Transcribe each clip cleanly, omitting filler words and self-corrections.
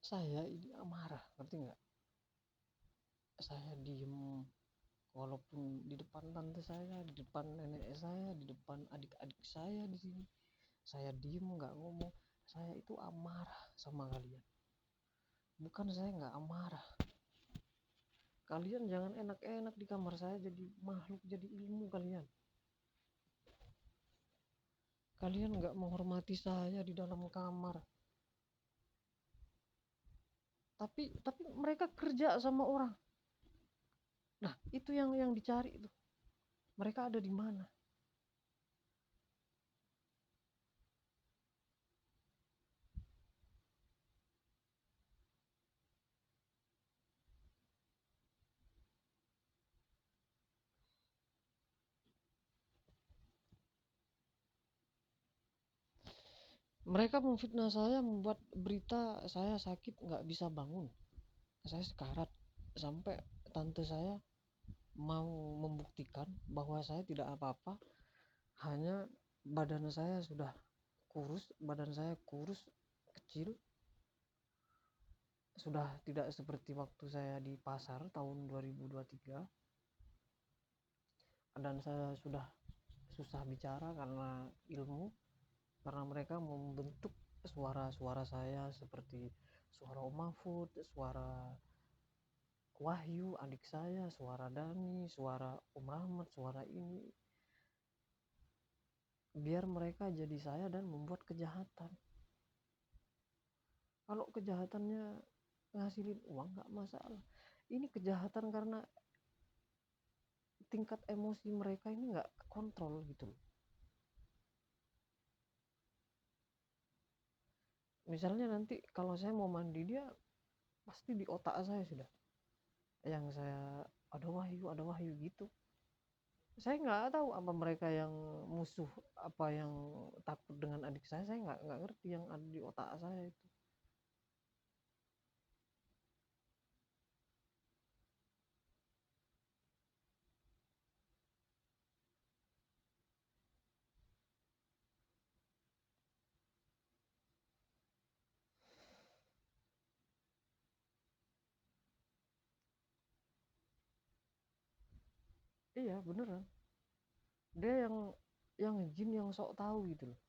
saya ini amarah, ngerti nggak? Saya diem walaupun di depan tante saya, di depan nenek saya, di depan adik-adik saya di sini. Saya diem nggak ngomong. Saya itu amarah sama kalian. Bukan saya nggak amarah. Kalian jangan enak-enak di kamar saya jadi makhluk, jadi ilmu kalian. Kalian nggak menghormati saya di dalam kamar. Tapi mereka kerja sama orang. Nah, itu yang dicari itu. Mereka ada di mana? Mereka memfitnah saya, membuat berita saya sakit nggak bisa bangun. Saya sekarat sampai tante saya mau membuktikan bahwa saya tidak apa-apa, hanya badan saya sudah kurus, badan saya kurus, kecil, sudah tidak seperti waktu saya di pasar tahun 2023, dan saya sudah susah bicara karena ilmu, karena mereka membentuk suara-suara saya seperti suara Om Mahfud, suara Wahyu adik saya, suara Dani, suara Om Rahmat, suara ini, biar mereka jadi saya dan membuat kejahatan. Kalau kejahatannya ngasilin uang nggak masalah. Ini kejahatan karena tingkat emosi mereka ini nggak kontrol gitu. Misalnya nanti kalau saya mau mandi, dia pasti di otak saya sudah. Yang saya ada wahyu gitu. Saya nggak tahu apa mereka yang musuh, apa yang takut dengan adik saya nggak ngerti yang ada di otak saya itu. Iya beneran, dia yang jin yang sok tahu gitu loh.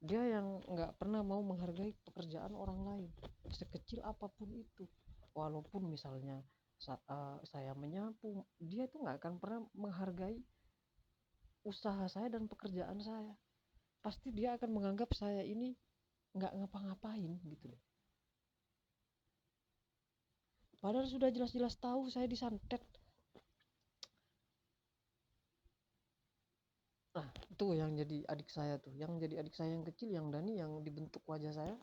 Dia yang nggak pernah mau menghargai pekerjaan orang lain sekecil apapun itu. Walaupun misalnya saya menyapu, dia itu nggak akan pernah menghargai usaha saya dan pekerjaan saya. Pasti dia akan menganggap saya ini nggak ngapa-ngapain gitu loh. Padahal sudah jelas-jelas tahu saya disantet. Nah, itu yang jadi adik saya tuh, yang jadi adik saya yang kecil, yang Dani, yang dibentuk wajah saya.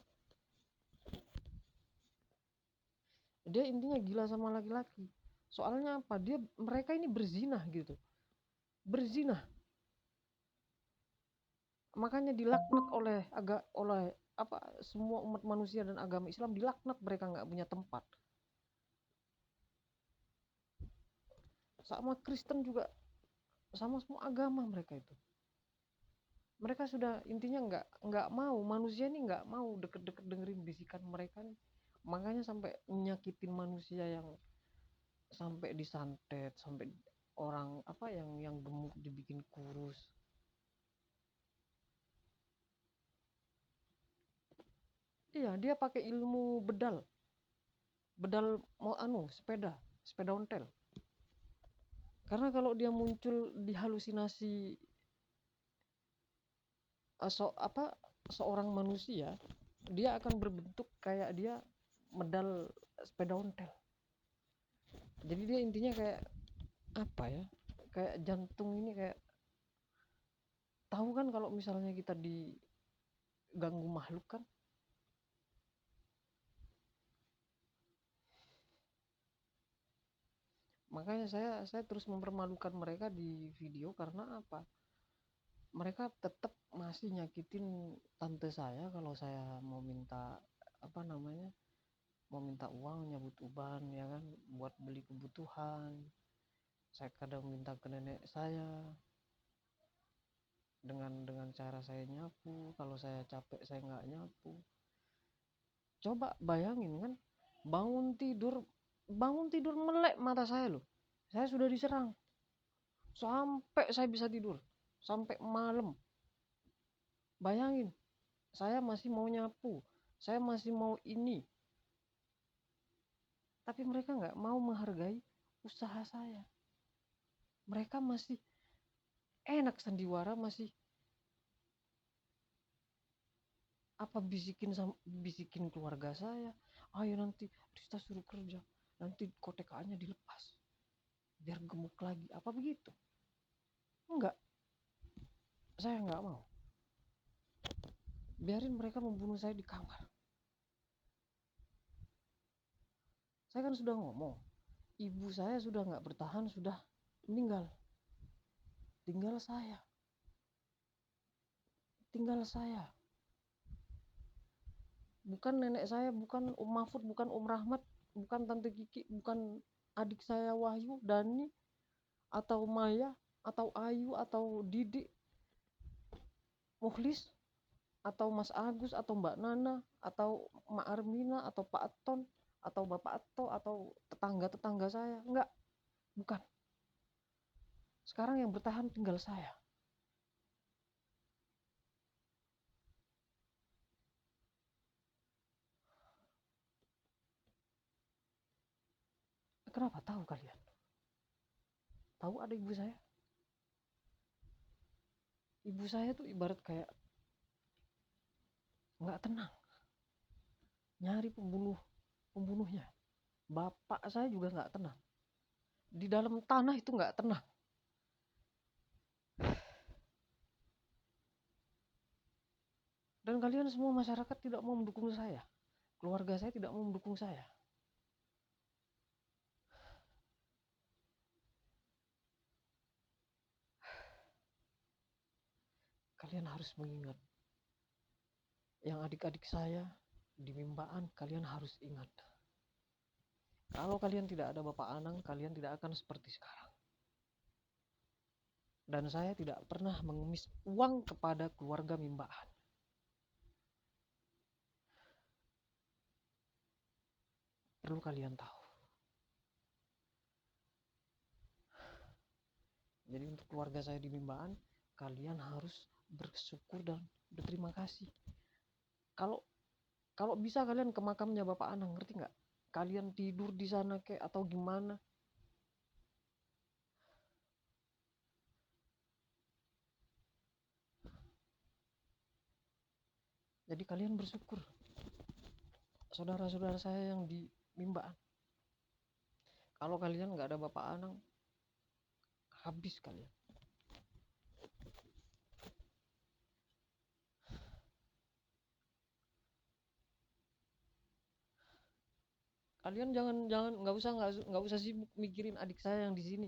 Dia intinya gila sama laki-laki. Soalnya apa? Mereka ini berzinah gitu. Berzinah. Makanya dilaknat oleh apa, semua umat manusia dan agama Islam, dilaknat, mereka nggak punya tempat. Sama Kristen juga, sama semua agama mereka itu. Mereka sudah intinya nggak mau, manusia ini nggak mau deket-deket dengerin bisikan mereka nih. Makanya sampai nyakitin manusia, yang sampai disantet, sampai orang apa yang gemuk dibikin kurus. Iya, dia pakai ilmu bedal. Bedal mau sepeda ontel. Karena kalau dia muncul di halusinasi, apa, seorang manusia, dia akan berbentuk kayak dia medal sepeda ontel. Jadi dia intinya kayak apa ya? Kayak jantung ini, kayak tahu kan kalau misalnya kita diganggu makhluk kan. Makanya saya terus mempermalukan mereka di video karena apa? Mereka tetap masih nyakitin tante saya kalau saya mau minta apa namanya? Mau minta uang, nyabut uban ya kan, buat beli kebutuhan. Saya kadang minta ke nenek saya dengan cara saya nyapu. Kalau saya capek saya nggak nyapu. Coba bayangin kan, bangun tidur melek mata saya loh, saya sudah diserang sampai saya bisa tidur sampai malam. Bayangin, saya masih mau nyapu, saya masih mau ini, tapi mereka nggak mau menghargai usaha saya. Mereka masih enak sandiwara, masih apa bisikin keluarga saya, ayo nanti Rista suruh kerja, nanti kotekaannya dilepas biar gemuk lagi, apa begitu? Enggak, saya nggak mau. Biarin mereka membunuh saya di kamar. Saya kan sudah ngomong, ibu saya sudah nggak bertahan, sudah meninggal. Tinggal saya. Bukan nenek saya, bukan Om Mahfud, bukan Om Rahmat, bukan Tante Kiki, bukan adik saya Wahyu, Dani, atau Maya, atau Ayu, atau Didi, Mukhlis, atau Mas Agus, atau Mbak Nana, atau Mak Armina, atau Pak Aton, atau Bapak Ato, atau tetangga-tetangga saya. Enggak, bukan. Sekarang yang bertahan tinggal saya. Kenapa tahu kalian? Tahu ada ibu saya? Ibu saya tuh ibarat kayak nggak tenang, nyari pembunuhnya. Bapak saya juga nggak tenang, di dalam tanah itu nggak tenang. Dan kalian semua masyarakat tidak mau mendukung saya, keluarga saya tidak mau mendukung saya. Kalian harus mengingat, yang adik-adik saya di Mimbaan, kalian harus ingat, kalau kalian tidak ada Bapak Anang, kalian tidak akan seperti sekarang. Dan saya tidak pernah mengemis uang kepada keluarga Mimbaan. Perlu kalian tahu. Jadi untuk keluarga saya di Mimbaan, kalian harus bersyukur dan berterima kasih. Kalau bisa kalian ke makamnya Bapak Anang, ngerti nggak? Kalian tidur di sana kayak atau gimana? Jadi kalian bersyukur, saudara-saudara saya yang di Mimbaan. Kalau kalian nggak ada Bapak Anang, habis kalian. Kalian jangan nggak usah sibuk mikirin adik saya yang di sini.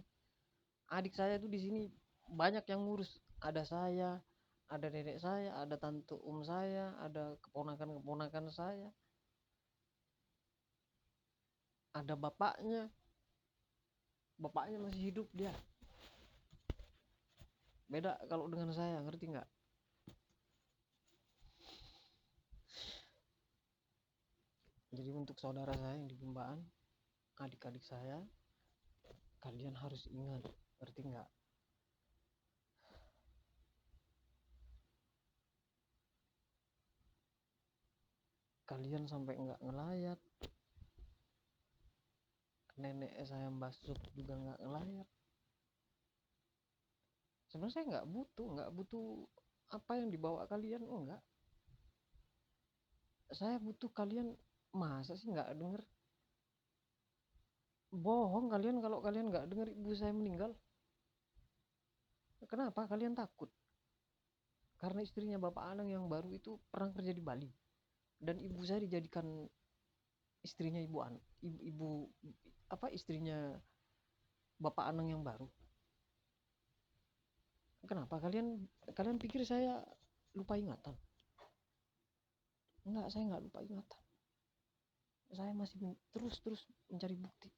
Adik saya tuh di sini banyak yang ngurus. Ada saya, ada nenek saya, ada tante saya, ada keponakan saya, ada bapaknya masih hidup dia. Beda kalau dengan saya, ngerti nggak? Jadi untuk saudara saya yang di Mimbaan, adik-adik saya, kalian harus ingat, ngerti nggak? Kalian sampai nggak ngelayat, nenek saya Mbak Sup juga nggak ngelayat. Sebenarnya saya nggak butuh apa yang dibawa kalian, enggak. Saya butuh kalian, masa sih nggak denger? Bohong kalian kalau kalian nggak denger ibu saya meninggal. Kenapa kalian takut? Karena istrinya Bapak Anang yang baru itu pernah kerja di Bali, dan ibu saya dijadikan istrinya istrinya Bapak Anang yang baru. Kenapa kalian pikir saya lupa ingatan? Enggak, saya nggak lupa ingatan. Saya masih terus mencari bukti.